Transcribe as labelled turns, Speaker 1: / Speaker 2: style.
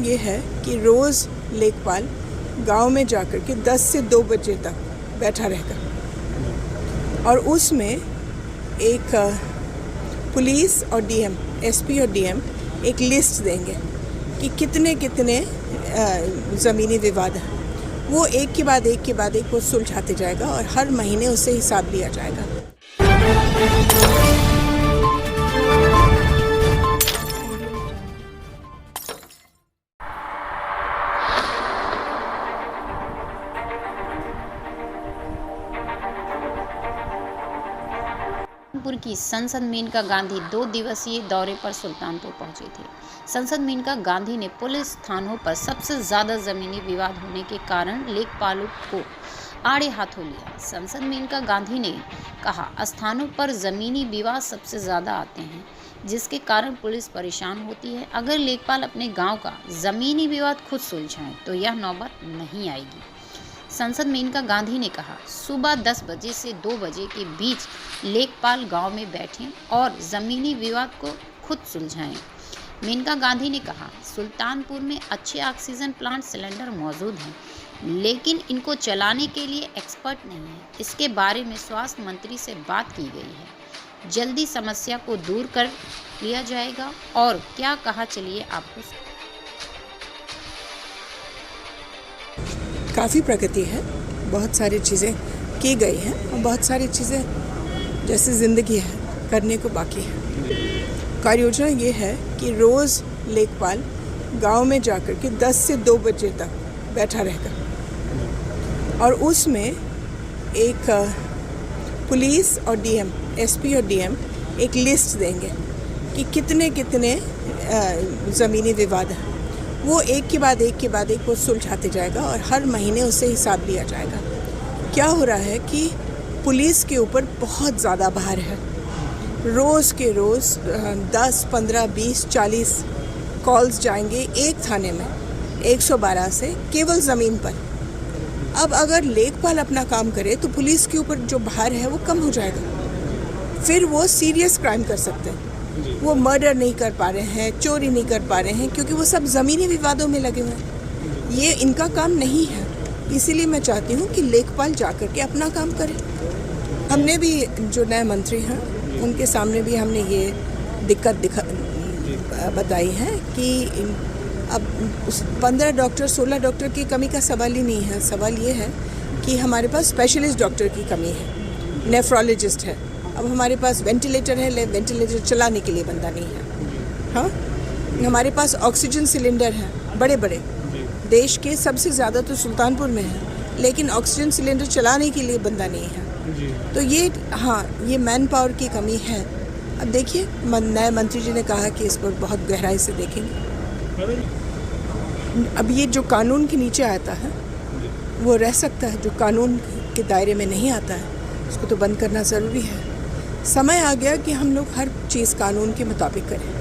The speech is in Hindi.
Speaker 1: ये है कि रोज़ लेखपाल गांव में जाकर के 10 से 2 बजे तक बैठा रहेगा और उसमें एक पुलिस और डीएम, एसपी और डीएम एक लिस्ट देंगे कि कितने कितने ज़मीनी विवाद हैं। वो एक के बाद एक वो सुलझाते जाएगा और हर महीने उससे हिसाब लिया जाएगा।
Speaker 2: सुल्तानपुर की संसद मेनका गांधी 2 दिवसीय दौरे पर सुल्तानपुर पहुंचे थे। संसद मेनका गांधी ने पुलिस थानों पर सबसे ज़्यादा ज़मीनी विवाद होने के कारण लेखपालों को आड़े हाथों लिया। संसद मेनका गांधी ने कहा, स्थानों पर ज़मीनी विवाद सबसे ज़्यादा आते हैं, जिसके कारण पुलिस परेशान होती है। अगर लेखपाल अपने गाँव का ज़मीनी विवाद खुद सुलझाएं तो यह नौबत नहीं आएगी। संसद मेनका गांधी ने कहा, सुबह 10 बजे से 2 बजे के बीच लेखपाल गांव में बैठें और ज़मीनी विवाद को खुद सुलझाएं। मेनका गांधी ने कहा, सुल्तानपुर में अच्छे ऑक्सीजन प्लांट सिलेंडर मौजूद हैं, लेकिन इनको चलाने के लिए एक्सपर्ट नहीं है। इसके बारे में स्वास्थ्य मंत्री से बात की गई है। जल्दी समस्या को दूर कर लिया जाएगा। और क्या कहा, चलिए आपको।
Speaker 1: काफ़ी प्रगति है, बहुत सारी चीज़ें की गई हैं और बहुत सारी चीज़ें जैसे ज़िंदगी है करने को बाकी है। कार्य योजना ये है कि रोज़ लेखपाल गांव में जाकर के 10 से 2 बजे तक बैठा रहेगा और उसमें एक पुलिस और डीएम, एसपी और डीएम एक लिस्ट देंगे कि कितने कितने ज़मीनी विवाद हैं। वो एक के बाद एक वो सुलझाते जाएगा और हर महीने उससे हिसाब लिया जाएगा। क्या हो रहा है कि पुलिस के ऊपर बहुत ज़्यादा भार है। रोज़ के रोज़ 10, 15, 20, 40 कॉल्स जाएंगे एक थाने में 112 से केवल ज़मीन पर। अब अगर लेखपाल अपना काम करे तो पुलिस के ऊपर जो भार है वो कम हो जाएगा। फिर वो सीरियस क्राइम कर सकते हैं। वो मर्डर नहीं कर पा रहे हैं, चोरी नहीं कर पा रहे हैं, क्योंकि वो सब ज़मीनी विवादों में लगे हुए हैं। ये इनका काम नहीं है। इसीलिए मैं चाहती हूँ कि लेखपाल जाकर के अपना काम करें। हमने भी जो नए मंत्री हैं उनके सामने भी हमने ये दिक्कत बताई है कि अब 15 डॉक्टर 16 डॉक्टर की कमी का सवाल ही नहीं है। सवाल ये है कि हमारे पास स्पेशलिस्ट डॉक्टर की कमी है, नेफ्रोलॉजिस्ट है। अब हमारे पास वेंटिलेटर है, वेंटिलेटर चलाने के लिए बंदा नहीं है। हाँ, हमारे पास ऑक्सीजन सिलेंडर हैं बड़े बड़े, देश के सबसे ज़्यादा तो सुल्तानपुर में है, लेकिन ऑक्सीजन सिलेंडर चलाने के लिए बंदा नहीं है। तो ये मैन पावर की कमी है। अब देखिए, नए मंत्री जी ने कहा कि इस पर बहुत गहराई से देखेंगे। अब ये जो कानून के नीचे आता है वो रह सकता है, जो कानून के दायरे में नहीं आता है उसको तो बंद करना ज़रूरी है। समय आ गया कि हम लोग हर चीज़ कानून के मुताबिक करें।